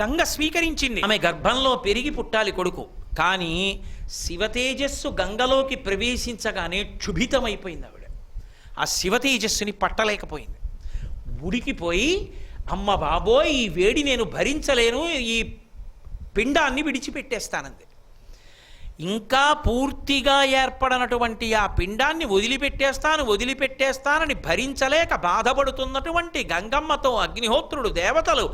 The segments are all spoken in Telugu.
గంగ స్వీకరించింది. ఆమె గర్భంలో పెరిగి పుట్టాలి కొడుకు. కానీ శివతేజస్సు గంగలోకి ప్రవేశించగానే క్షుభితమైపోయింది ఆవిడ. ఆ శివతేజస్సుని పట్టలేకపోయింది. ఉడికిపోయి, అమ్మ బాబోయ్ ఈ వేడి నేను భరించలేను, ఈ పిండాన్ని విడిచిపెట్టేస్తానంది. ఇంకా పూర్తిగా ఏర్పడనటువంటి ఆ పిండాన్ని వదిలిపెట్టేస్తానని భరించలేక బాధపడుతున్నటువంటి గంగమ్మతో అగ్నిహోత్రుడు, దేవతలు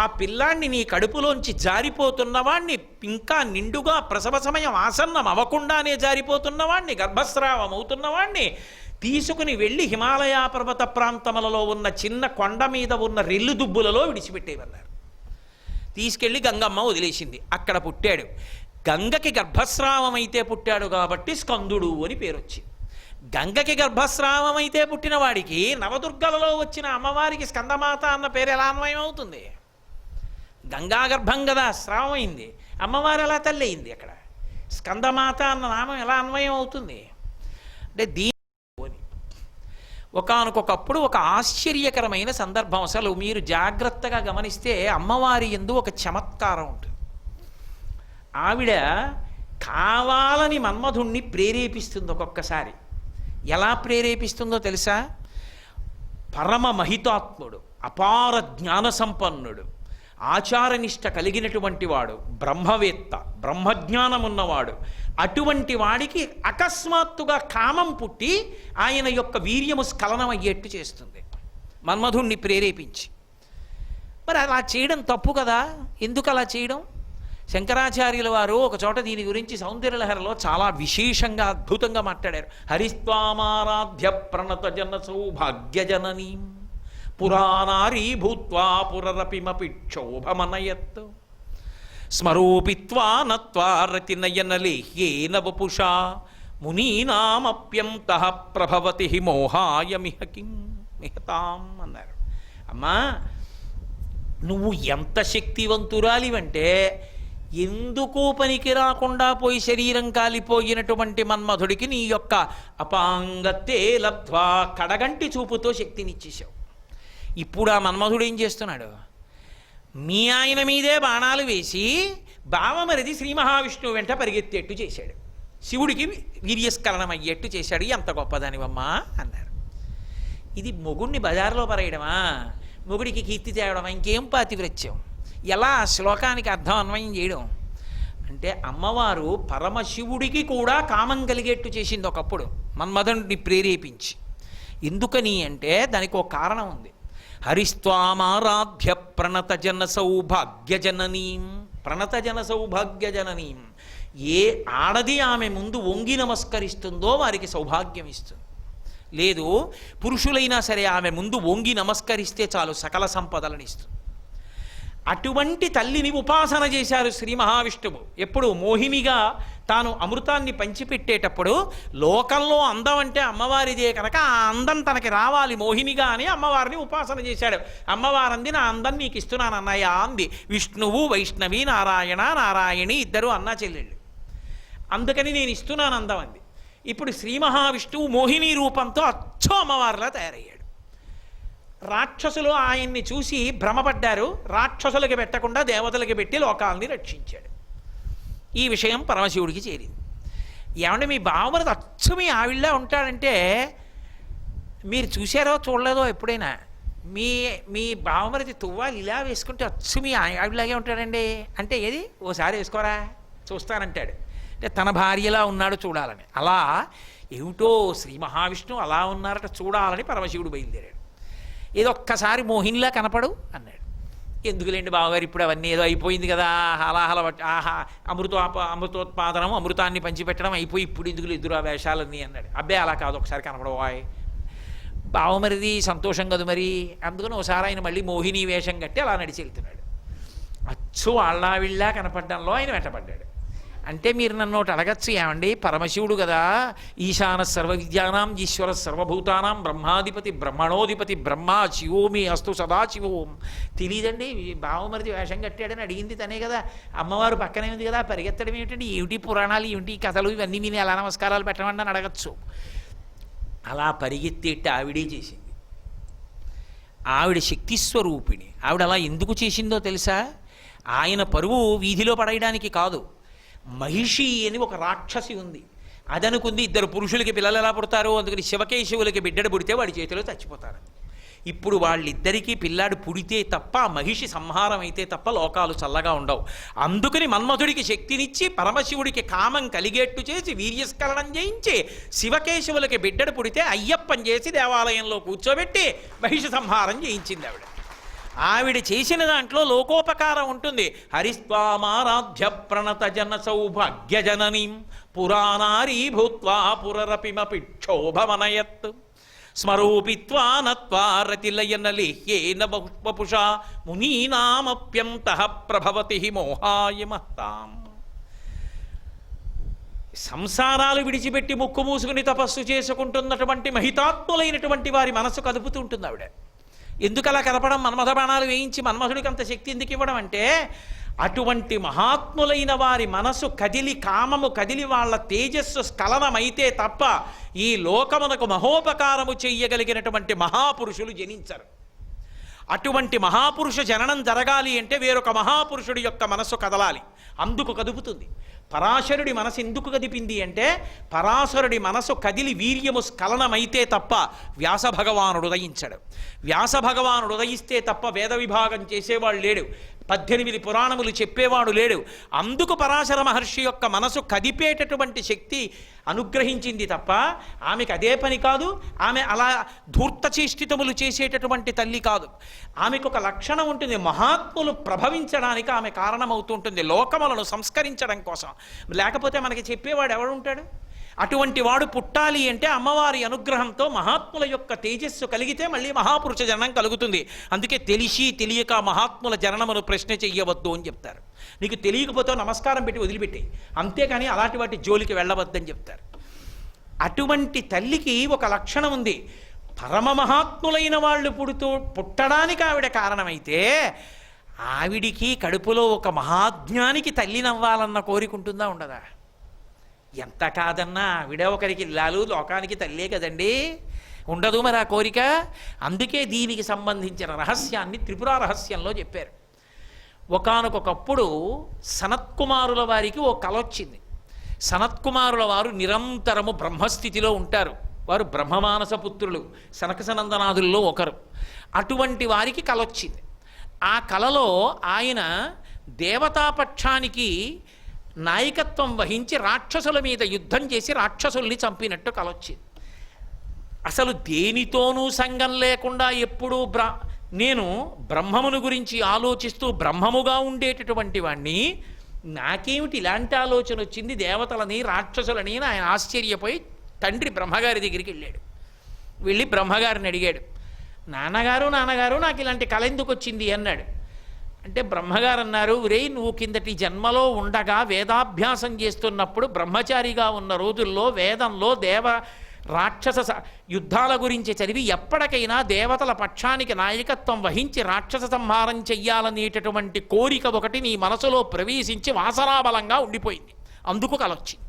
ఆ పిల్లాన్ని నీ కడుపులోంచి జారిపోతున్నవాణ్ణి, ఇంకా నిండుగా ప్రసవ సమయం ఆసన్నం అవ్వకుండానే జారిపోతున్నవాణ్ణి, గర్భస్రావం అవుతున్నవాణ్ణి తీసుకుని వెళ్ళి హిమాలయ పర్వత ప్రాంతములలో ఉన్న చిన్న కొండ మీద ఉన్న రెల్లు దుబ్బులలో విడిచిపెట్టేవన్నారు. తీసుకెళ్ళి గంగమ్మ వదిలేసింది. అక్కడ పుట్టాడు. గంగకి గర్భస్రావం అయితే పుట్టాడు కాబట్టి స్కందుడు అని పేరు వచ్చింది. గంగకి గర్భస్రావం అయితే పుట్టిన వాడికి నవదుర్గలలో వచ్చిన అమ్మవారికి స్కందమాత అన్న పేరు ఎలా అన్వయం అవుతుంది? గంగా గర్భం కదా స్రావం అయింది, అమ్మవారు ఎలా తల్లి అయింది? అక్కడ స్కందమాత అన్న నామం ఎలా అన్వయం అవుతుంది? అంటే దీని ఒకానొకప్పుడు ఒక ఆశ్చర్యకరమైన సందర్భం. అసలు మీరు జాగ్రత్తగా గమనిస్తే అమ్మవారి యందు ఒక చమత్కారం ఉంటుంది. ఆవిడ కావాలని మన్మధుణ్ణి ప్రేరేపిస్తుంది. ఒక్కొక్కసారి ఎలా ప్రేరేపిస్తుందో తెలుసా? పరమ మహితాత్ముడు, అపార జ్ఞాన సంపన్నుడు, ఆచారనిష్ట కలిగినటువంటి వాడు, బ్రహ్మవేత్త, బ్రహ్మజ్ఞానం ఉన్నవాడు, అటువంటి వాడికి అకస్మాత్తుగా కామం పుట్టి ఆయన యొక్క వీర్యము స్ఖలనం అయ్యేట్టు చేస్తుంది మన్మధుణ్ణి ప్రేరేపించి. మరి అలా చేయడం తప్పు కదా? ఎందుకు అలా చేయడం? శంకరాచార్యుల వారు ఒక చోట దీని గురించి సౌందర్యలహరిలో చాలా విశేషంగా అద్భుతంగా మాట్లాడారు. హరిస్వామారాధ్య ప్రణత జన సౌభాగ్యజననీ పురాణారీ భూత్వా పురరపిమపి క్షోభమనయత్ స్మరోపిత్వా నత్వా రతినయనలేహ్యేన వపుషా మునీనామప్యంతః ప్రభవతి మోహాయ మిహకిం మిహతాం అన్నారు. అమ్మా, నువ్వు ఎంత శక్తివంతురాలివంటే ఎందుకు పనికి రాకుండా పోయి శరీరం కాలిపోయినటువంటి మన్మధుడికి నీ యొక్క అపాంగతే లబ్ధ్వా కడగంటి చూపుతో శక్తినిచ్చేశావు. ఇప్పుడు ఆ మన్మధుడు ఏం చేస్తున్నాడు? మీ ఆయన మీదే బాణాలు వేసి బావమరిది శ్రీ మహావిష్ణువు వెంట పరిగెత్తేట్టు చేశాడు, శివుడికి వీర్యస్ఖలనం అయ్యేట్టు చేశాడు. ఎంత గొప్పదానివమ్మా అన్నారు. ఇది మొగుడిని బజార్లో పరేయడమా? మొగుడికి కీర్తి తేవడమా? ఇంకేం పాతివ్రత్యం? ఎలా శ్లోకానికి అర్థం అన్వయం చేయడం అంటే, అమ్మవారు పరమశివుడికి కూడా కామం కలిగేట్టు చేసింది ఒకప్పుడు మన్మధుడిని ప్రేరేపించి. ఎందుకని అంటే దానికి ఒక కారణం ఉంది. హరిస్వామారాధ్య ప్రణతజన సౌభాగ్యజననీం. ప్రణతజన సౌభాగ్యజననీం, ఏ ఆడది ఆమె ముందు వంగి నమస్కరిస్తుందో వారికి సౌభాగ్యం ఇస్తుంది. లేదు, పురుషులైనా సరే ఆమె ముందు వంగి నమస్కరిస్తే చాలు సకల సంపదలను ఇస్తుంది. అటువంటి తల్లిని ఉపాసన చేశారు శ్రీ మహావిష్ణువు. ఎప్పుడు మోహినిగా తాను అమృతాన్ని పంచిపెట్టేటప్పుడు లోకంలో అందం అంటే అమ్మవారిదే కనుక ఆ అందం తనకి రావాలి మోహినిగా అని అమ్మవారిని ఉపాసన చేశాడు. అమ్మవారంది నా అందం నీకు ఇస్తున్నాను అన్నయ్య అంది. విష్ణువు వైష్ణవి నారాయణ నారాయణి ఇద్దరు అన్నా చెల్లెళ్ళు. అందుకని నేను ఇస్తున్నాను అందం అంది. ఇప్పుడు శ్రీ మహావిష్ణువు మోహిని రూపంతో అచ్చో అమ్మవారిలా తయారయ్యాడు. రాక్షసులు ఆయన్ని చూసి భ్రమపడ్డారు. రాక్షసులకి పెట్టకుండా దేవతలకి పెట్టి లోకాలని రక్షించాడు. ఈ విషయం పరమశివుడికి చేరింది. ఏమంటే మీ బావమరిది అచ్చు మీ ఆవిళ్ళ ఉంటాడంటే మీరు చూశారో చూడలేదో ఎప్పుడైనా? మీ బావమరిది తువ్వాలి ఇలా వేసుకుంటే అచ్చు మీ ఆవిడలాగే ఉంటాడండి అంటే ఏది ఓసారి వేసుకోరా చూస్తానంటాడు. అంటే తన భార్యలా ఉన్నాడు చూడాలని. అలా ఏమిటో శ్రీ మహావిష్ణువు అలా ఉన్నారట చూడాలని పరమశివుడు బయలుదేరాడు. ఏదో ఒక్కసారి మోహినిలా కనపడు అన్నాడు. ఎందుకులేండి బావగారు, ఇప్పుడు అవన్నీ ఏదో అయిపోయింది కదా, హలాహల ఆహా అమృతోత్పాదనం అమృతాన్ని పంచిపెట్టడం అయిపోయి ఇప్పుడు ఎందుకు ఎదురు ఆ వేషాలన్నీ అన్నాడు. అబ్బే అలా కాదు, ఒకసారి కనపడవాయ్. బావమరిది సంతోషం కదా మరి, అందుకని ఒకసారి ఆయన మళ్ళీ మోహిని వేషం కట్టి అలా నడిచి వెళ్తున్నాడు. అచ్చు వాళ్ళ వీళ్ళ కనపడడంలో ఆయన వెంటపడ్డాడు. అంటే మీరు నన్ను ఒకటి అడగచ్చు, ఏమండి పరమశివుడు కదా, ఈశాన సర్వ విద్యానాం ఈశ్వర సర్వభూతానాం బ్రహ్మాధిపతి బ్రహ్మణోధిపతి బ్రహ్మ శివోమి అస్తు సదాశివోం. తెలియదండి బావమరిది వేషం కట్టాడని అడిగింది తనే కదా, అమ్మవారు పక్కనే ఉంది కదా, పరిగెత్తడం ఏమిటండి, ఏమిటి పురాణాలు ఏమిటి కథలు ఇవన్నీ విని ఎలా నమస్కారాలు పెట్టమండి అని అడగచ్చు. అలా పరిగెత్తేట్టు ఆవిడే చేసింది. ఆవిడ శక్తిస్వరూపిణి. ఆవిడ అలా ఎందుకు చేసిందో తెలుసా? ఆయన పరువు వీధిలో పడేయడానికి కాదు. మహిషి అని ఒక రాక్షసి ఉంది, అదనుకుంది ఇద్దరు పురుషులకి పిల్లలు ఎలా పుడతారు, అందుకని శివకేశవులకి బిడ్డడు పుడితే వాడి చేతిలో చచ్చిపోతారు. ఇప్పుడు వాళ్ళిద్దరికీ పిల్లాడు పుడితే తప్ప మహిషి సంహారం అయితే తప్ప లోకాలు చల్లగా ఉండవు. అందుకని మన్మధుడికి శక్తినిచ్చి పరమశివుడికి కామం కలిగేట్టు చేసి వీర్యస్ఖలనం చేయించి శివకేశవులకి బిడ్డడు పుడితే అయ్యప్పని చేసి దేవాలయంలో కూర్చోబెట్టి మహిషి సంహారం చేయించింది ఆవిడ. ఆవిడ చేసిన దాంట్లో లోకోపకారం ఉంటుంది. హరిస్వామారాధ్య ప్రణత జన సౌభాగ్య జననీం పురాణారీ భూత్వా పురరపిమపి క్షోభమనయత్ స్మరూపిత్వా నత్వా రతిలయనలేహ్యేన వపుషా మునీనామప్యంతః ప్రభవతి మోహాయ మహతాం. సంసారాలు విడిచిపెట్టి ముక్కు మూసుకుని తపస్సు చేసుకుంటున్నటువంటి మహితాత్ములైనటువంటి వారి మనసు కదుపుతూ ఉంటుంది ఆవిడ. ఎందుకు అలా కలపడం, మన్మథ బాణాలు వేయించి మన్మధుడికి అంత శక్తి ఎందుకు ఇవ్వడం అంటే, అటువంటి మహాత్ములైన వారి మనసు కదిలి కామము కదిలి వాళ్ళ తేజస్సు స్ఖలనమైతే తప్ప ఈ లోకమునకు మహోపకారము చెయ్యగలిగినటువంటి మహాపురుషులు జనించరు. అటువంటి మహాపురుష జననం జరగాలి అంటే వేరొక మహాపురుషుడి యొక్క మనస్సు కదలాలి, అందుకు కదుపుతుంది. పరాశరుడి మనసు ఎందుకు కదిపింది అంటే, పరాశరుడి మనసు కదిలి వీర్యము స్ఖలనమైతే తప్ప వ్యాస భగవానుడు ఉదయించడు. వ్యాస భగవానుడు ఉదయిస్తే తప్ప వేద విభాగం చేసేవాడు లేడు, 18 పురాణములు చెప్పేవాడు లేడు. అందుకు పరాశర మహర్షి యొక్క మనసు కదిపేటటువంటి శక్తి అనుగ్రహించింది తప్ప ఆమెకు అదే పని కాదు. ఆమె అలా ధూర్తచేష్టితములు చేసేటటువంటి తల్లి కాదు. ఆమెకు ఒక లక్షణం ఉంటుంది, మహాత్ములు ప్రభవించడానికి ఆమె కారణమవుతుంటుంది, లోకములను సంస్కరించడం కోసం. లేకపోతే మనకి చెప్పేవాడు ఎవడుంటాడు? అటువంటి వాడు పుట్టాలి అంటే అమ్మవారి అనుగ్రహంతో మహాత్ముల యొక్క తేజస్సు కలిగితే మళ్ళీ మహాపురుష జననం కలుగుతుంది. అందుకే తెలిసి తెలియక మహాత్ముల జననమును ప్రశ్న చెయ్యవద్దు అని చెప్తారు. నీకు తెలియకపోతే నమస్కారం పెట్టి వదిలిపెట్టి, అంతేకాని అలాంటి వాటి జోలికి వెళ్ళవద్దని చెప్తారు. అటువంటి తల్లికి ఒక లక్షణం ఉంది, పరమ మహాత్ములైన వాళ్ళు పుట్టడానికి ఆవిడ కారణమైతే ఆవిడికి కడుపులో ఒక మహాజ్ఞానికి తల్లినవ్వాలన్న కోరిక ఉంటుందా ఉండదా? ఎంత కాదన్నా ఆవిడ ఒకరికి ఇల్లాలు లోకానికి తల్లే కదండి, ఉండదు మరి ఆ కోరిక. అందుకే దీనికి సంబంధించిన రహస్యాన్ని త్రిపుర రహస్యంలో చెప్పారు. ఒకానొకప్పుడు సనత్కుమారుల వారికి ఓ కల వచ్చింది. సనత్కుమారుల వారు నిరంతరము బ్రహ్మస్థితిలో ఉంటారు. వారు బ్రహ్మమానస పుత్రులు, సనకసనందనాదుల్లో ఒకరు. అటువంటి వారికి కల వచ్చింది. ఆ కలలో ఆయన దేవతాపక్షానికి నాయకత్వం వహించి రాక్షసుల మీద యుద్ధం చేసి రాక్షసుల్ని చంపినట్టు కలొచ్చింది. అసలు దేనితోనూ సంగం లేకుండా ఎప్పుడూ నేను బ్రహ్మమును గురించి ఆలోచిస్తూ బ్రహ్మముగా ఉండేటటువంటి వాణ్ణి, నాకేమిటి ఇలాంటి ఆలోచన వచ్చింది దేవతలని రాక్షసులని ఆయన ఆశ్చర్యపోయి తండ్రి బ్రహ్మగారి దగ్గరికి వెళ్ళాడు. వెళ్ళి బ్రహ్మగారిని అడిగాడు, నాన్నగారు నాకు ఇలాంటి కల ఎందుకు వచ్చింది అన్నాడు. అంటే బ్రహ్మగారు అన్నారు, రేయ్ నువ్వు కిందటి జన్మలో ఉండగా వేదాభ్యాసం చేస్తున్నప్పుడు బ్రహ్మచారిగా ఉన్న రోజుల్లో వేదంలో రాక్షస యుద్ధాల గురించి చదివి ఎప్పటికైనా దేవతల పక్షానికి నాయకత్వం వహించి రాక్షస సంహారం చెయ్యాలనేటటువంటి కోరిక ఒకటి నీ మనసులో ప్రవేశించి వాసనాబలంగా ఉండిపోయింది, అందుకు కలొచ్చింది.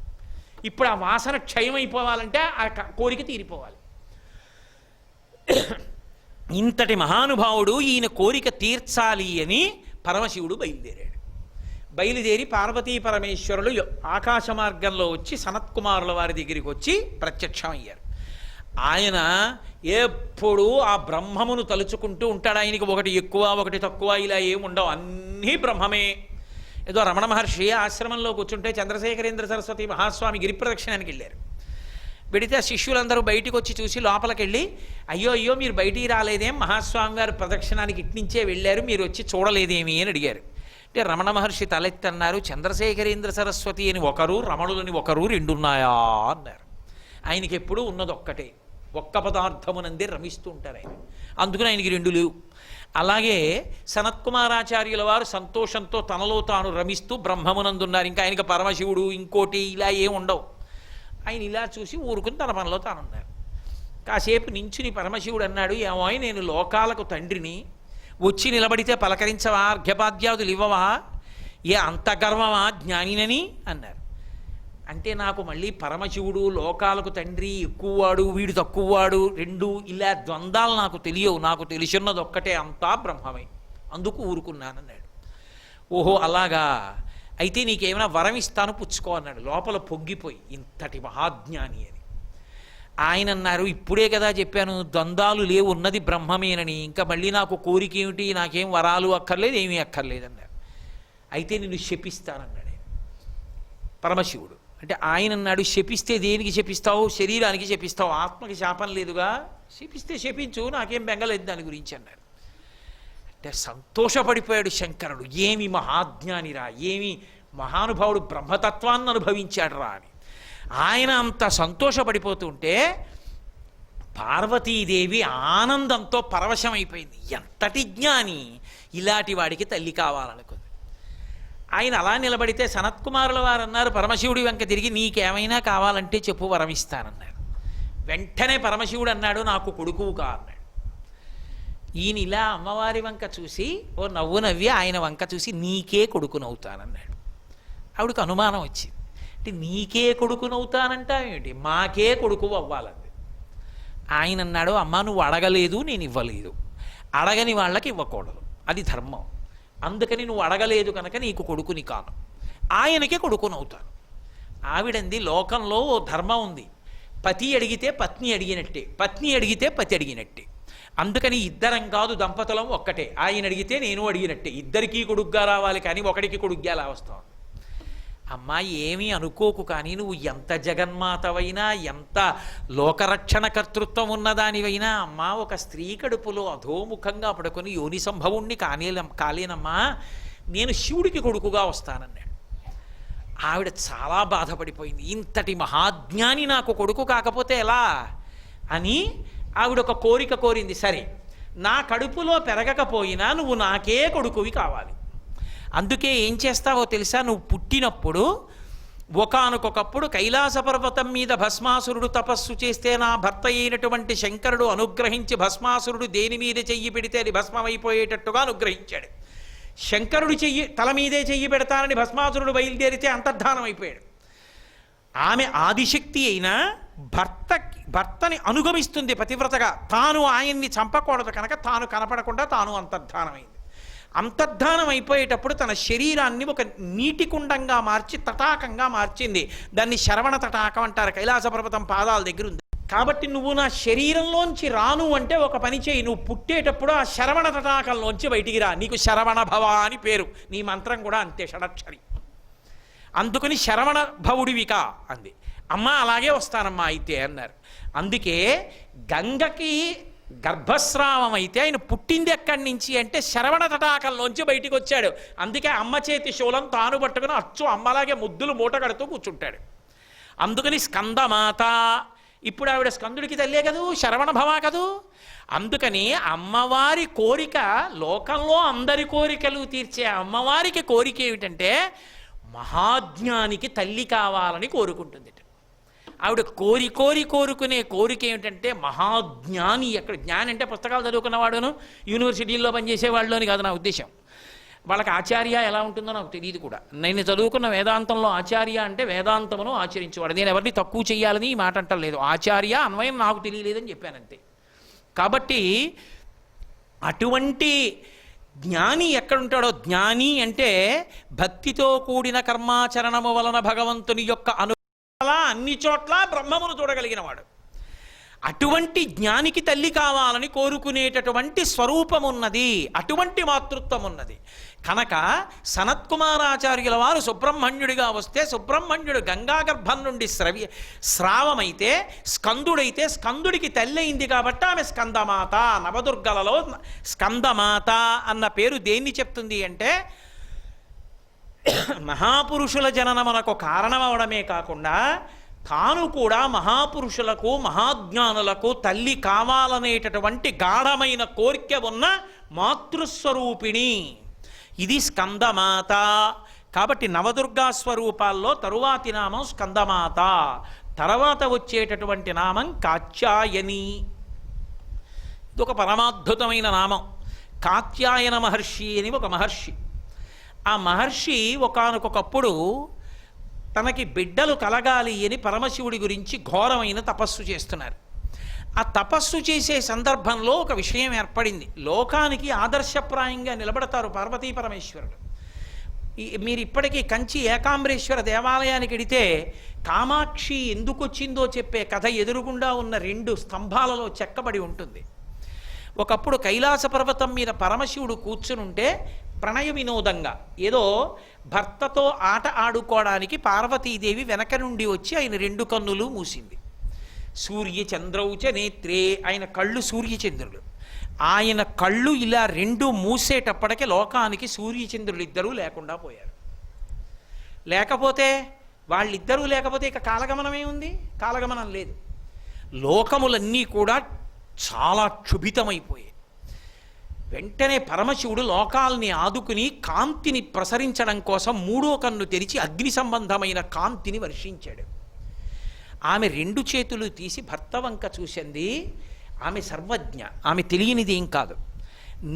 ఇప్పుడు ఆ వాసన క్షయమైపోవాలంటే ఆ కోరిక తీరిపోవాలి. ఇంతటి మహానుభావుడు ఈయన కోరిక తీర్చాలి అని పరమశివుడు బయలుదేరి పార్వతీ పరమేశ్వరులు ఆకాశ మార్గంలో వచ్చి సనత్కుమారుల వారి దగ్గరికి వచ్చి ప్రత్యక్షమయ్యారు. ఆయన ఎప్పుడూ ఆ బ్రహ్మమును తలుచుకుంటూ ఉంటాడు. ఆయనకి ఒకటి ఎక్కువ ఒకటి తక్కువ ఇలా ఏముండవు, అన్నీ బ్రహ్మమే. ఏదో రమణ మహర్షి ఆశ్రమంలో కూర్చుంటే చంద్రశేఖరేంద్ర సరస్వతి మహాస్వామి గిరి ప్రదక్షిణానికి వెళ్ళారు. వెడితే శిష్యులందరూ బయటికి వచ్చి చూసి లోపలికి వెళ్ళి, అయ్యో మీరు బయటికి రాలేదేం, మహాస్వామి గారు ప్రదక్షిణానికి ఇట్నుంచే వెళ్ళారు, మీరు వచ్చి చూడలేదేమి అని అడిగారు. అంటే రమణ మహర్షి తలెత్తన్నారు, చంద్రశేఖరేంద్ర సరస్వతి అని ఒకరు, రమణులని ఒకరు, రెండున్నాయా అన్నారు. ఆయనకి ఎప్పుడూ ఉన్నది ఒక్కటే, ఒక్క పదార్థమునందే రమిస్తూ ఉంటారు ఆయన, అందుకని ఆయనకి రెండు లేవు. అలాగే సనత్కుమారాచార్యుల వారు సంతోషంతో తనలో తాను రమిస్తూ బ్రహ్మమునందున్నారు. ఇంకా ఆయనకి పరమశివుడు ఇంకోటి ఇలా ఏం ఉండవు. ఆయన ఇలా చూసి ఊరుకుని తన పనిలో తానున్నారు. కాసేపు నించుని పరమశివుడు అన్నాడు, ఏమో నేను లోకాలకు తండ్రిని, వచ్చి నిలబడితే పలకరించవా, అర్ఘ్యపాద్యాదులు ఇవ్వవా, ఏ అంత గర్వమా జ్ఞానినని అన్నారు. అంటే నాకు మళ్ళీ పరమశివుడు లోకాలకు తండ్రి ఎక్కువవాడు వీడు తక్కువవాడు రెండు ఇలా ద్వంద్వాలు నాకు తెలియవు, నాకు తెలిసిన్నది ఒక్కటే, అంతా బ్రహ్మమే, అందుకు ఊరుకున్నానన్నాడు. ఓహో అలాగా, అయితే నీకేమైనా వరం ఇస్తాను పుచ్చుకో అన్నాడు. లోపల పొంగిపోయి ఇంతటి మహాజ్ఞాని అని. ఆయన అన్నారు, ఇప్పుడే కదా చెప్పాను ద్వంద్వాలు లేవు, ఉన్నది బ్రహ్మమేనని, ఇంకా మళ్ళీ నాకు కోరిక ఏమిటి, నాకేం వరాలు అక్కర్లేదు, ఏమీ అక్కర్లేదు అన్నారు. అయితే నిన్ను శపిస్తానన్నాడు ఆయన. పరమశివుడు అంటే ఆయన అన్నాడు, శపిస్తే దేనికి శపిస్తావు? శరీరానికి శపిస్తావు, ఆత్మకి శాపం లేదుగా, శపిస్తే శపించు, నాకేం బెంగలేదు దాని గురించి అన్నారు. అంటే సంతోషపడిపోయాడు శంకరుడు. ఏమి మహాజ్ఞానిరా, ఏమి మహానుభావుడు, బ్రహ్మతత్వాన్ని అనుభవించాడు రా అని. ఆయన అంత సంతోషపడిపోతుంటే పార్వతీదేవి ఆనందంతో పరవశమైపోయింది. ఎంతటి జ్ఞాని, ఇలాంటి వాడికి తల్లి కావాలనుకుంది. ఆయన అలా నిలబడితే సనత్కుమారుల వారు అన్నారు, పరమశివుడి వెంక తిరిగి నీకేమైనా కావాలంటే చెప్పు వరమిస్తానన్నారు. వెంటనే పరమశివుడు అన్నాడు, నాకు కొడుకువు కా అన్నాడు. ఈయన ఇలా అమ్మవారి వంక చూసి ఓ నవ్వు నవ్వి ఆయన వంక చూసి నీకే కొడుకునవుతానన్నాడు. ఆవిడకు అనుమానం వచ్చింది. అంటే నీకే కొడుకునవుతానంటావేమిటి, మాకే కొడుకు అవ్వాలంది. ఆయన అన్నాడు, అమ్మ నువ్వు అడగలేదు, నేను ఇవ్వలేదు, అడగని వాళ్ళకి ఇవ్వకూడదు, అది ధర్మం, అందుకని నువ్వు అడగలేదు కనుక నీకు కొడుకుని కాను, ఆయనకే కొడుకునవుతాను. ఆవిడంది, లోకంలో ఓ ధర్మం ఉంది, పతి అడిగితే పత్ని అడిగినట్టే, పత్ని అడిగితే పతి అడిగినట్టే, అందుకని ఇద్దరం కాదు దంపతులం ఒక్కటే, ఆయన అడిగితే నేను అడిగినట్టే, ఇద్దరికీ కొడుగ్గా రావాలి కానీ ఒకడికి కొడుగ్గా అలా వస్తాం. అమ్మా ఏమీ అనుకోకు, కానీ నువ్వు ఎంత జగన్మాతవైనా, ఎంత లోకరక్షణ కర్తృత్వం ఉన్నదానివైనా, అమ్మా ఒక స్త్రీ కడుపులో అధోముఖంగా పడుకొని యోని సంభవుణ్ణి కాలేనమ్మా, నేను శివుడికి కొడుకుగా వస్తానన్నాడు. ఆవిడ చాలా బాధపడిపోయింది. ఇంతటి మహాజ్ఞాని నాకు కొడుకు కాకపోతే ఎలా అని ఆవిడ ఒక కోరిక కోరింది. సరే, నా కడుపులో పెరగకపోయినా నువ్వు నాకే కొడుకువి కావాలి. అందుకే ఏం చేస్తావో తెలుసా, నువ్వు పుట్టినప్పుడు ఒకానొకప్పుడు కైలాస పర్వతం మీద భస్మాసురుడు తపస్సు చేస్తే నా భర్త అయినటువంటి శంకరుడు అనుగ్రహించి భస్మాసురుడు దేని మీద చెయ్యి పెడితే అది భస్మమైపోయేటట్టుగా అనుగ్రహించాడు. శంకరుడు తల మీదే చెయ్యి పెడతానని భస్మాసురుడు బయలుదేరితే అంతర్ధానం అయిపోయాడు. ఆమె ఆదిశక్తి అయినా భర్తని అనుగమిస్తుంది పతివ్రతగా, తాను ఆయన్ని చంపకూడదు కనుక తాను కనపడకుండా తాను అంతర్ధానమైంది. అంతర్ధానం అయిపోయేటప్పుడు తన శరీరాన్ని ఒక నీటి కుండంగా మార్చి తటాకంగా మార్చింది. దాన్ని శరవణ తటాకం అంటారు, కైలాస పర్వతం పాదాల దగ్గర ఉంది. కాబట్టి నువ్వు నా శరీరంలోంచి రాను అంటే ఒక పని చేయి, నువ్వు పుట్టేటప్పుడు ఆ శరవణ తటాకంలోంచి బయటికి రా, నీకు శరవణ భవ అని పేరు, నీ మంత్రం కూడా అంతే షడక్షరి, అందుకని శరవణ భవుడివికా అంది. అమ్మ అలాగే వస్తానమ్మా అయితే అన్నారు. అందుకే గంగకి గర్భస్రావం అయితే ఆయన పుట్టింది ఎక్కడి నుంచి అంటే శరవణ తటాకంలోంచి బయటికి వచ్చాడు. అందుకే అమ్మ చేతి శూలం తాను పట్టుకుని అచ్చు అమ్మలాగే ముద్దులు మూట కడుతూ కూర్చుంటాడు. అందుకని స్కందమాత, ఇప్పుడు ఆవిడ స్కందుడికి తల్లే కదూ, శరవణ భవ కదూ. అందుకని అమ్మవారి కోరిక, లోకంలో అందరి కోరికలు తీర్చే అమ్మవారికి కోరిక ఏమిటంటే మహాజ్ఞానికి తల్లి కావాలని కోరుకుంటుంది. ఆవిడ కోరుకునే కోరిక ఏమిటంటే మహాజ్ఞాని. ఎక్కడ జ్ఞాని అంటే పుస్తకాలు చదువుకున్నవాడును యూనివర్సిటీల్లో పనిచేసేవాళ్ళు అని కాదు నా ఉద్దేశం. వాళ్ళకి ఆచార్య ఎలా ఉంటుందో నాకు తెలియదు కూడా. నేను చదువుకున్న వేదాంతంలో ఆచార్య అంటే వేదాంతమును ఆచరించేవాడు. నేను ఎవరిని తక్కువ చేయాలని ఈ మాట అంటలేదు, ఆచార్య అన్వయం నాకు తెలియలేదని చెప్పానంతే. కాబట్టి అటువంటి జ్ఞాని ఎక్కడుంటాడో, జ్ఞాని అంటే భక్తితో కూడిన కర్మాచరణము వలన భగవంతుని యొక్క అన్ని చోట్ల బ్రహ్మమును చూడగలిగిన వాడు. అటువంటి జ్ఞానికి తల్లి కావాలని కోరుకునేటటువంటి స్వరూపం ఉన్నది, అటువంటి మాతృత్వం ఉన్నది కనుక సనత్కుమారాచార్యుల వారు సుబ్రహ్మణ్యుడిగా వస్తే సుబ్రహ్మణ్యుడు గంగాగర్భం నుండి స్రావమైతే స్కందుడైతే స్కందుడికి తల్లి అయింది కాబట్టి ఆమె స్కందమాత. నవదుర్గలలో స్కందమాత అన్న పేరు దేన్ని చెప్తుంది అంటే మహాపురుషుల జననమునకు కారణమవడమే కాకుండా తాను కూడా మహాపురుషులకు మహాజ్ఞానులకు తల్లి కావాలనేటటువంటి గాఢమైన కోరిక ఉన్న మాతృస్వరూపిణి. ఇది స్కందమాత. కాబట్టి నవదుర్గా స్వరూపాల్లో తరువాతి నామం స్కందమాత, తర్వాత వచ్చేటటువంటి నామం కాత్యాయని. ఇది ఒక పరమాద్భుతమైన నామం. కాత్యాయన మహర్షి అని ఒక మహర్షి. ఆ మహర్షి ఒకానొకప్పుడు తనకి బిడ్డలు కలగాలి అని పరమశివుడి గురించి ఘోరమైన తపస్సు చేస్తున్నారు. ఆ తపస్సు చేసే సందర్భంలో ఒక విషయం ఏర్పడింది. లోకానికి ఆదర్శప్రాయంగా నిలబడతారు పార్వతీ పరమేశ్వరుడు. మీరు ఇప్పటికీ కంచి ఏకాంబరేశ్వర దేవాలయానికి వెడితే కామాక్షి ఎందుకు వచ్చిందో చెప్పే కథ ఎదురుగుండా ఉన్న 2 స్తంభాలలో చెక్కబడి ఉంటుంది. ఒకప్పుడు కైలాస పర్వతం మీద పరమశివుడు కూర్చునుంటే ప్రణయ వినోదంగా ఏదో భర్తతో ఆట ఆడుకోవడానికి పార్వతీదేవి వెనక నుండి వచ్చి ఆయన 2 కన్నులు మూసింది. సూర్యచంద్రౌచ నేత్రే, ఆయన కళ్ళు సూర్యచంద్రులు. ఆయన కళ్ళు ఇలా 2 మూసేటప్పటికి లోకానికి సూర్యచంద్రులు ఇద్దరూ లేకుండా పోయారు. లేకపోతే వాళ్ళిద్దరూ లేకపోతే ఇక కాలగమనమే ఉంది? కాలగమనం లేదు. లోకములన్నీ కూడా చాలా క్షుభితమైపోయాయి. వెంటనే పరమశివుడు లోకాల్ని ఆదుకుని కాంతిని ప్రసరించడం కోసం 3వ కన్ను తెరిచి అగ్ని సంబంధమైన కాంతిని వర్షించాడు. ఆమె 2 చేతులు తీసి భర్త వంక చూసింది. ఆమె సర్వజ్ఞ, ఆమె తెలియనిది ఏం కాదు.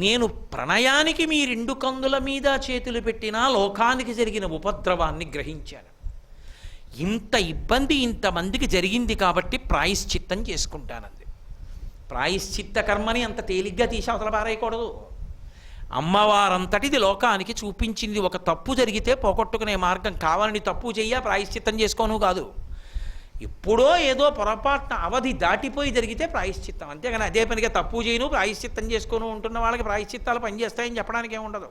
నేను ప్రణయానికి మీ 2 కన్నుల మీద చేతులు పెట్టినా లోకానికి జరిగిన ఉపద్రవాన్ని గ్రహించాను. ఇంత ఇబ్బంది ఇంతమందికి జరిగింది కాబట్టి ప్రాయశ్చిత్తం చేసుకుంటానంది. ప్రాయశ్చిత్త కర్మని అంత తేలిగ్గా తీసి అవతల పారేయకూడదు. అమ్మవారంతటిది లోకానికి చూపించింది. ఒక తప్పు జరిగితే పోగొట్టుకునే మార్గం. కావాలని తప్పు చెయ్య ప్రాయశ్చిత్తం చేసుకోను కాదు. ఎప్పుడో ఏదో పొరపాటున అవధి దాటిపోయి జరిగితే ప్రాయశ్చిత్తం. అంతేగాని అదే పనిగా తప్పు చేయను ప్రాయశ్చిత్తం చేసుకోను ఉంటున్న వాళ్ళకి ప్రాయశ్చిత్తాలు పనిచేస్తాయని చెప్పడానికి ఏముండదు.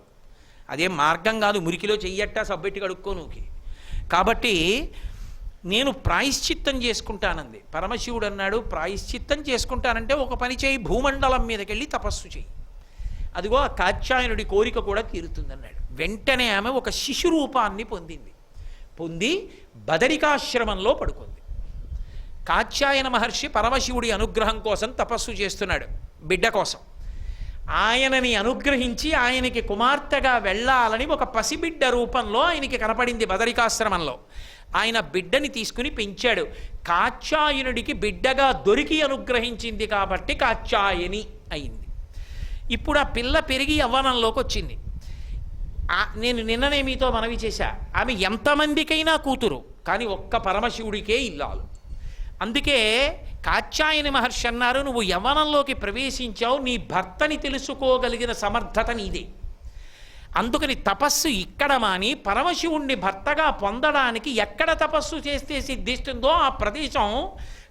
అదేం మార్గం కాదు. మురికిలో చెయ్యట్ట సబ్బెట్టి కడుక్కోనుకి. కాబట్టి నేను ప్రాయశ్చిత్తం చేసుకుంటానంది. పరమశివుడు అన్నాడు, ప్రాయశ్చిత్తం చేసుకుంటానంటే ఒక పని చేయి, భూమండలం మీదకి వెళ్ళి తపస్సు చేయి, అదిగో ఆ కాత్యాయనుడి కోరిక కూడా తీరుతుందన్నాడు. వెంటనే ఆమె ఒక శిశు రూపాన్ని పొంది బదరికాశ్రమంలో పడుకుంది. కాత్యాయన మహర్షి పరమశివుడి అనుగ్రహం కోసం తపస్సు చేస్తున్నాడు, బిడ్డ కోసం. ఆయనని అనుగ్రహించి ఆయనకి కుమార్తెగా వెళ్ళాలని ఒక పసిబిడ్డ రూపంలో ఆయనకి కనపడింది బదరికాశ్రమంలో. ఆయన బిడ్డని తీసుకుని పెంచాడు. కాత్యాయనుడికి బిడ్డగా దొరికి అనుగ్రహించింది కాబట్టి కాత్యాయని అయింది. ఇప్పుడు ఆ పిల్ల పెరిగి యవ్వనంలోకి వచ్చింది. నేను నిన్ననే మీతో మనవి చేశా, ఆమె ఎంతమందికైనా కూతురు, కానీ ఒక్క పరమశివుడికే ఇల్లాలు. అందుకే కాత్యాయని మహర్షి అన్నారు, నువ్వు యవ్వనంలోకి ప్రవేశించావు, నీ భర్తని తెలుసుకోగలిగిన సమర్థత నీదే. అందుకని తపస్సు ఇక్కడ మాని పరమశివుణ్ణి భర్తగా పొందడానికి ఎక్కడ తపస్సు చేస్తే సిద్ధిస్తుందో ఆ ప్రదేశం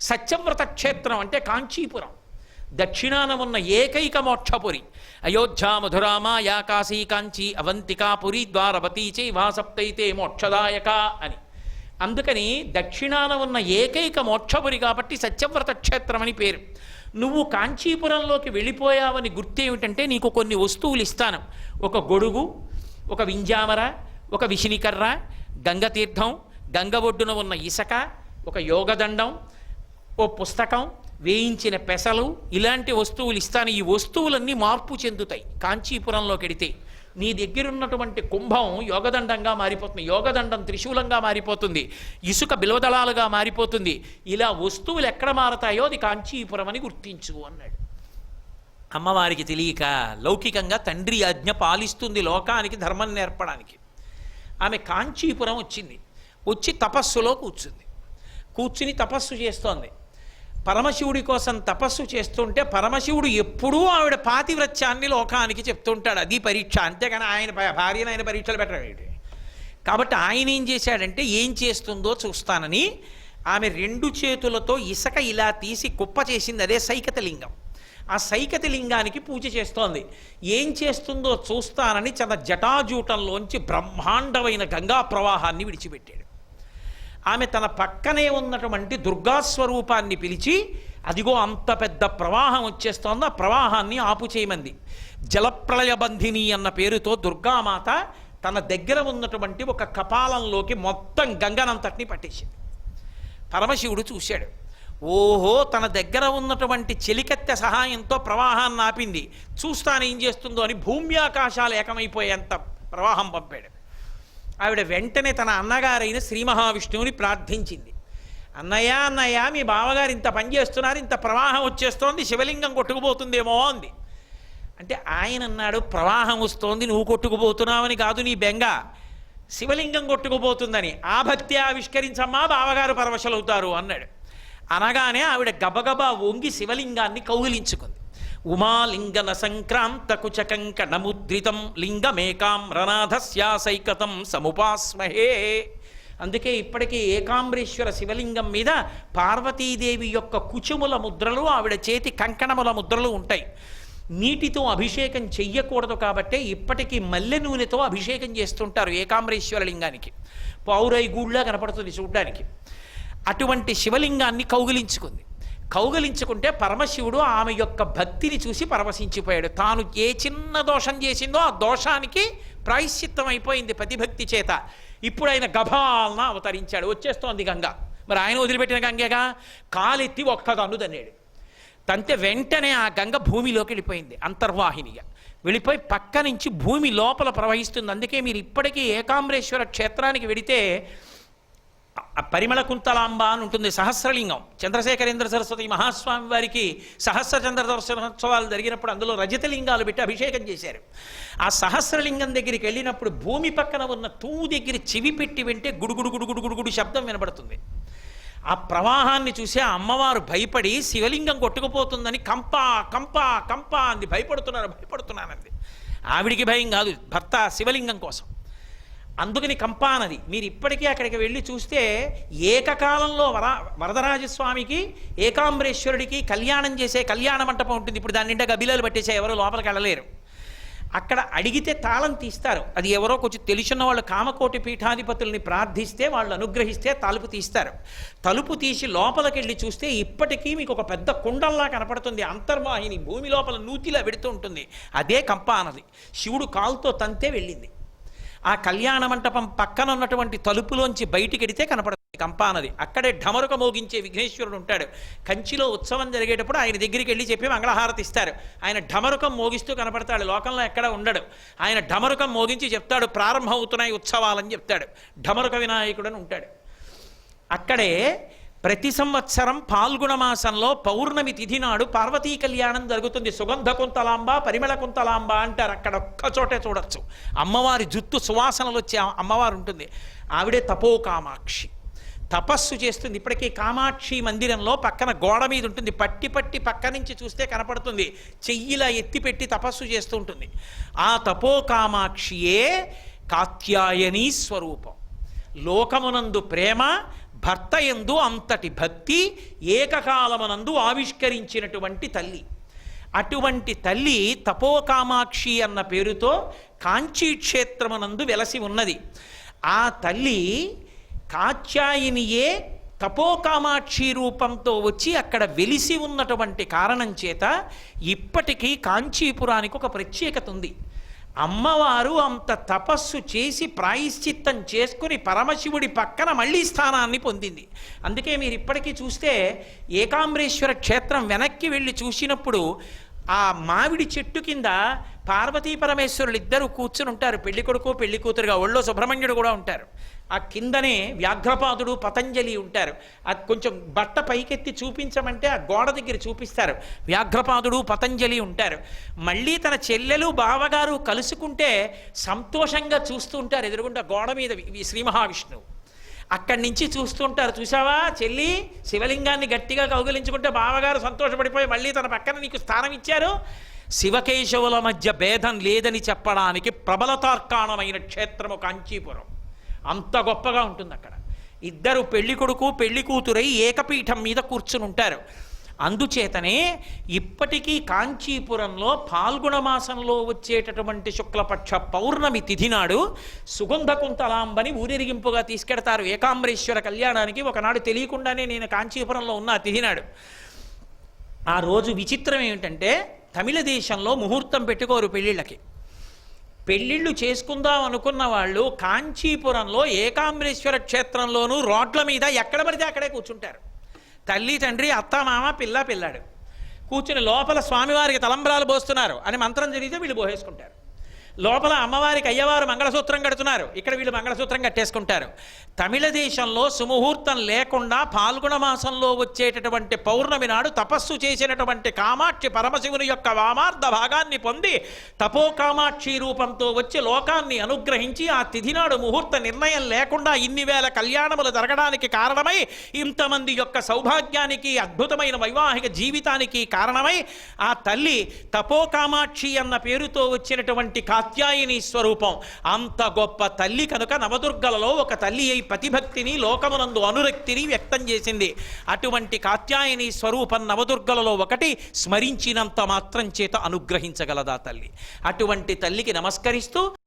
సత్యవ్రత క్షేత్రం, అంటే కాంచీపురం. దక్షిణాన ఉన్న ఏకైక మోక్షపురి. అయోధ్య మధురామాయా కాశీ కాంచీ అవంతికాపురి ద్వారవతీ చైవా సప్తైతే మోక్షదాయక అని. అందుకని దక్షిణాన ఉన్న ఏకైక మోక్షపురి కాబట్టి సత్యవ్రత క్షేత్రం అని పేరు. నువ్వు కాంచీపురంలోకి వెళ్ళిపోయావని గుర్తేమిటంటే నీకు కొన్ని వస్తువులు ఇస్తాను. ఒక గొడుగు, ఒక వింజామర, ఒక విషినికర్ర, గంగతీర్థం, గంగ ఒడ్డున ఉన్న ఇసక, ఒక యోగదండం, ఓ పుస్తకం, వేయించిన పెసలు, ఇలాంటి వస్తువులు ఇస్తాను. ఈ వస్తువులన్నీ మార్పు చెందుతాయి కాంచీపురంలోకి వెడితే. నీ దగ్గరున్నటువంటి కుంభం యోగదండంగా మారిపోతుంది, యోగదండం త్రిశూలంగా మారిపోతుంది, ఇసుక బిల్వదళాలుగా మారిపోతుంది. ఇలా వస్తువులు ఎక్కడ మారతాయో అది కాంచీపురం అని గుర్తించు అన్నాడు. అమ్మవారికి తెలియక లౌకికంగా తండ్రి ఆజ్ఞ పాలిస్తుంది లోకానికి ధర్మం నేర్పడానికి. ఆమె కాంచీపురం వచ్చింది. వచ్చి తపస్సులో కూర్చుని తపస్సు చేస్తోంది. పరమశివుడి కోసం తపస్సు చేస్తుంటే పరమశివుడు ఎప్పుడూ ఆవిడ పాతివ్రత్యాన్ని లోకానికి చెప్తుంటాడు. అది పరీక్ష, అంతేగాని ఆయన భార్యను ఆయన పరీక్షలు పెట్టాడు. కాబట్టి ఆయన ఏం చేశాడంటే ఏం చేస్తుందో చూస్తానని ఆమె 2 చేతులతో ఇసక ఇలా తీసి కుప్ప చేసింది. అదే సైకతలింగం. ఆ సైకతలింగానికి పూజ చేస్తోంది. ఏం చేస్తుందో చూస్తానని తన జటాజూటంలోంచి బ్రహ్మాండమైన గంగా ప్రవాహాన్ని విడిచిపెట్టాడు. ఆమె తన పక్కనే ఉన్నటువంటి దుర్గాస్వరూపాన్ని పిలిచి, అదిగో అంత పెద్ద ప్రవాహం వచ్చేస్తోంది, ఆ ప్రవాహాన్ని ఆపు చేయమంది. జలప్రళయబంధిని అన్న పేరుతో దుర్గామాత తన దగ్గర ఉన్నటువంటి ఒక కపాలంలోకి మొత్తం గంగనంతటిని పట్టేసింది. పరమశివుడు చూశాడు. ఓహో, తన దగ్గర ఉన్నటువంటి చెలికత్తె సహాయంతో ప్రవాహాన్ని ఆపింది, చూస్తాను ఏం చేస్తుందో అని భూమి ఆకాశాలు ఏకమైపోయేంత ప్రవాహం పంపాడు. ఆవిడ వెంటనే తన అన్నగారైన శ్రీ మహావిష్ణువుని ప్రార్థించింది. అన్నయ్య మీ బావగారు ఇంత పని చేస్తున్నారు, ఇంత ప్రవాహం వచ్చేస్తోంది, శివలింగం కొట్టుకుపోతుందేమో అంది. అంటే ఆయన అన్నాడు, ప్రవాహం వస్తోంది నువ్వు కొట్టుకుపోతున్నావని కాదు నీ బెంగ, శివలింగం కొట్టుకుపోతుందని. ఆ భక్తి ఆవిష్కరించమ్మా, బావగారు పరవశలవుతారు అన్నాడు. అనగానే ఆవిడ గబగబా వంగి శివలింగాన్ని కౌగిలించుకుంది. ఉమాలింగన సంక్రాంత కుచకంకణముద్రితం లింగమేకాం రనాథస్యాసైకతం సముపాస్మహే. అందుకే ఇప్పటికీ ఏకాంబరేశ్వర శివలింగం మీద పార్వతీదేవి యొక్క కుచుముల ముద్రలు, ఆవిడ చేతి కంకణముల ముద్రలు ఉంటాయి. నీటితో అభిషేకం చెయ్యకూడదు కాబట్టే ఇప్పటికీ మల్లె నూనెతో అభిషేకం చేస్తుంటారు ఏకాంబరేశ్వర లింగానికి. పౌరై గూళ్ళ కనపడుతుంది చూడ్డానికి. అటువంటి శివలింగాన్ని కౌగిలించుకుంటే పరమశివుడు ఆమె యొక్క భక్తిని చూసి పరవశించిపోయాడు. తాను ఏ చిన్న దోషం చేసిందో ఆ దోషానికి ప్రాయశ్చిత్తం అయిపోయింది పతిభక్తి చేత. ఇప్పుడు ఆయన గభాలన అవతరించాడు. వచ్చేస్తోంది గంగ. మరి ఆయన వదిలిపెట్టిన గంగేగా. కాలెత్తి ఒక్క దన్ను తన్నాడు. తంతే వెంటనే ఆ గంగ భూమిలోకి వెళ్ళిపోయింది అంతర్వాహినిగా. వెళ్ళిపోయి పక్క నుంచి భూమి లోపల ప్రవహిస్తుంది. అందుకే మీరు ఇప్పటికీ ఏకాంబరేశ్వర క్షేత్రానికి వెడితే పరిమళ కుంతలాంబ అని ఉంటుంది సహస్రలింగం. చంద్రశేఖరేంద్ర సరస్వతి మహాస్వామి వారికి సహస్ర చంద్ర దర్శనోత్సవాలు జరిగినప్పుడు అందులో రజతలింగాలు పెట్టి అభిషేకం చేశారు. ఆ సహస్రలింగం దగ్గరికి వెళ్ళినప్పుడు భూమి పక్కన ఉన్న తూము దగ్గర చెవి పెట్టి వింటే గుడుగుడు గుడుగుడు గుడుగుడు శబ్దం వినబడుతుంది. ఆ ప్రవాహాన్ని చూసి ఆ అమ్మవారు భయపడి శివలింగం కొట్టుకుపోతుందని కంపా కంపా కంపా అంది. భయపడుతున్నానంది. ఆవిడికి భయం కాదు, భర్త శివలింగం కోసం. అందుకని కంపానది. మీరు ఇప్పటికీ అక్కడికి వెళ్ళి చూస్తే ఏకకాలంలో వరదరాజస్వామికి ఏకాంబరేశ్వరుడికి కళ్యాణం చేసే కళ్యాణ మంటపం ఉంటుంది. ఇప్పుడు దాని నిండా గబిలలు పట్టేసే, ఎవరు లోపలికి వెళ్ళలేరు. అక్కడ అడిగితే తాళం తీస్తారు. అది ఎవరో కొంచెం తెలుసున్న వాళ్ళు కామకోటి పీఠాధిపతుల్ని ప్రార్థిస్తే వాళ్ళు అనుగ్రహిస్తే తలుపు తీస్తారు. తలుపు తీసి లోపలికి వెళ్ళి చూస్తే ఇప్పటికీ మీకు ఒక పెద్ద కుండల్లా కనపడుతుంది. అంతర్వాహిని భూమి లోపల నూతిలా పెడుతూ ఉంటుంది. అదే కంపానది. శివుడు కాలుతో తంతే వెళ్ళింది. ఆ కళ్యాణ మంటపం పక్కన ఉన్నటువంటి తలుపులోంచి బయటికి వెడితే కనపడుతుంది కంపానది. అక్కడే ఢమరుక మోగించే విఘ్నేశ్వరుడు ఉంటాడు. కంచిలో ఉత్సవం జరిగేటప్పుడు ఆయన దగ్గరికి వెళ్ళి చెప్పి మంగళహారతి ఇస్తారు. ఆయన ఢమరుకం మోగిస్తూ కనపడతాడు. లోకంలో ఎక్కడ ఉండడు. ఆయన ఢమరుకం మోగించి చెప్తాడు ప్రారంభం అవుతున్నాయి ఉత్సవాలని చెప్తాడు. ఢమరుక వినాయకుడు అని ఉంటాడు. అక్కడే ప్రతి సంవత్సరం పాల్గొన మాసంలో పౌర్ణమి తిథి నాడు పార్వతీ కళ్యాణం జరుగుతుంది. సుగంధ కుంతలాంబ, పరిమళ కుంతలాంబ అంటారు. అక్కడ ఒక్క చోటే చూడొచ్చు. అమ్మవారి జుత్తు సువాసనలు వచ్చే అమ్మవారు ఉంటుంది. ఆవిడే తపోకామాక్షి. తపస్సు చేస్తుంది. ఇప్పటికీ కామాక్షి మందిరంలో పక్కన గోడ మీద ఉంటుంది. పట్టి పట్టి పక్క నుంచి చూస్తే కనపడుతుంది. చెయ్యిలా ఎత్తిపెట్టి తపస్సు చేస్తూ ఉంటుంది. ఆ తపోకామాక్షియే కాత్యాయనీ స్వరూపం. లోకమునందు ప్రేమ, భర్త యందు అంతటి భక్తి, ఏకకాలమునందు ఆవిష్కరించినటువంటి తల్లి. అటువంటి తల్లి తపోకామాక్షి అన్న పేరుతో కాంచీ క్షేత్రమునందు వెలసి ఉన్నది. ఆ తల్లి కాత్యాయనియే తపోకామాక్షి రూపంతో వచ్చి అక్కడ వెలిసి ఉన్నటువంటి కారణం చేత ఇప్పటికీ కాంచీపురానికి ఒక ప్రత్యేకత ఉంది. అమ్మవారు అంత తపస్సు చేసి ప్రాయశ్చిత్తం చేసుకుని పరమశివుడి పక్కన మళ్ళీ స్థానాన్ని పొందింది. అందుకే మీరు ఇప్పటికీ చూస్తే ఏకాంబరేశ్వర క్షేత్రం వెనక్కి వెళ్ళి చూసినప్పుడు ఆ మామిడి చెట్టు కింద పార్వతీ పరమేశ్వరులు ఇద్దరు కూర్చుని ఉంటారు. పెళ్లి కొడుకు పెళ్లి కూతురుగా. ఒళ్ళో సుబ్రహ్మణ్యుడు కూడా ఉంటారు. ఆ కిందనే వ్యాఘ్రపాదుడు పతంజలి ఉంటారు. అది కొంచెం బట్ట పైకెత్తి చూపించమంటే ఆ గోడ దగ్గర చూపిస్తారు. వ్యాఘ్రపాదుడు పతంజలి ఉంటారు. మళ్ళీ తన చెల్లెలు బావగారు కలుసుకుంటే సంతోషంగా చూస్తూ ఉంటారు. ఎదురుగుండా గోడ మీద శ్రీ మహావిష్ణువు అక్కడి నుంచి చూస్తుంటారు. చూసావా చెల్లి, శివలింగాన్ని గట్టిగా కౌగిలించుకుంటే బావగారు సంతోషపడిపోయి మళ్ళీ తన పక్కన నీకు స్థానం ఇచ్చారు. శివకేశవుల మధ్య భేదం లేదని చెప్పడానికి ప్రబలతార్కాణమైన క్షేత్రము కాంచీపురం. అంత గొప్పగా ఉంటుంది అక్కడ. ఇద్దరు పెళ్లి కొడుకు పెళ్లి కూతురై ఏకపీఠం మీద కూర్చుని ఉంటారు. అందుచేతనే ఇప్పటికీ కాంచీపురంలో పాల్గొన మాసంలో వచ్చేటటువంటి శుక్లపక్ష పౌర్ణమి తిథి నాడు సుగంధ కుంతలాంబని ఊరేగింపుగా తీసుకెడతారు ఏకాంబరేశ్వర కళ్యాణానికి. ఒకనాడు తెలియకుండానే నేను కాంచీపురంలో ఉన్న తిథి నాడు. ఆ రోజు విచిత్రం ఏమిటంటే తమిళ దేశంలో ముహూర్తం పెట్టుకోరు పెళ్ళిళ్ళకి. పెళ్ళిళ్ళు చేసుకుందాం అనుకున్న వాళ్ళు కాంచీపురంలో ఏకాంబరేశ్వర క్షేత్రంలోనూ రోడ్ల మీద ఎక్కడ పడితే అక్కడే కూర్చుంటారు. తల్లి తండ్రి అత్త మామ పిల్ల పిల్లాడు కూర్చుని లోపల స్వామివారికి తలంబ్రాలు పోస్తున్నారు అని మంత్రం జరిగితే వీళ్ళు పోసేసుకుంటారు. లోపల అమ్మవారికి అయ్యవారు మంగళసూత్రం కడుతున్నారు, ఇక్కడ వీళ్ళు మంగళసూత్రం కట్టేసుకుంటారు. తమిళ దేశంలో సుముహూర్తం లేకుండా పాల్గొన మాసంలో వచ్చేటటువంటి పౌర్ణమి నాడు తపస్సు చేసినటువంటి కామాక్షి పరమశివుని యొక్క వామార్ధ భాగాన్ని పొంది తపో కామాక్షి రూపంతో వచ్చి లోకాన్ని అనుగ్రహించి ఆ తిథి నాడు ముహూర్త నిర్ణయం లేకుండా ఇన్ని వేల కళ్యాణములు జరగడానికి కారణమై, ఇంతమంది యొక్క సౌభాగ్యానికి అద్భుతమైన వైవాహిక జీవితానికి కారణమై ఆ తల్లి తపో కామాక్షి అన్న పేరుతో వచ్చినటువంటి కాత్యాయని స్వరూపం. అంత గొప్ప తల్లి కనుక నవదుర్గలలో ఒక తల్లి అయి పతిభక్తిని లోకమునందు అనురక్తిని వ్యక్తం చేసింది. అటువంటి కాత్యాయని స్వరూపం నవదుర్గలలో ఒకటి, స్మరించినంత మాత్రం చేత అనుగ్రహించగలదా తల్లి. అటువంటి తల్లికి నమస్కరిస్తూ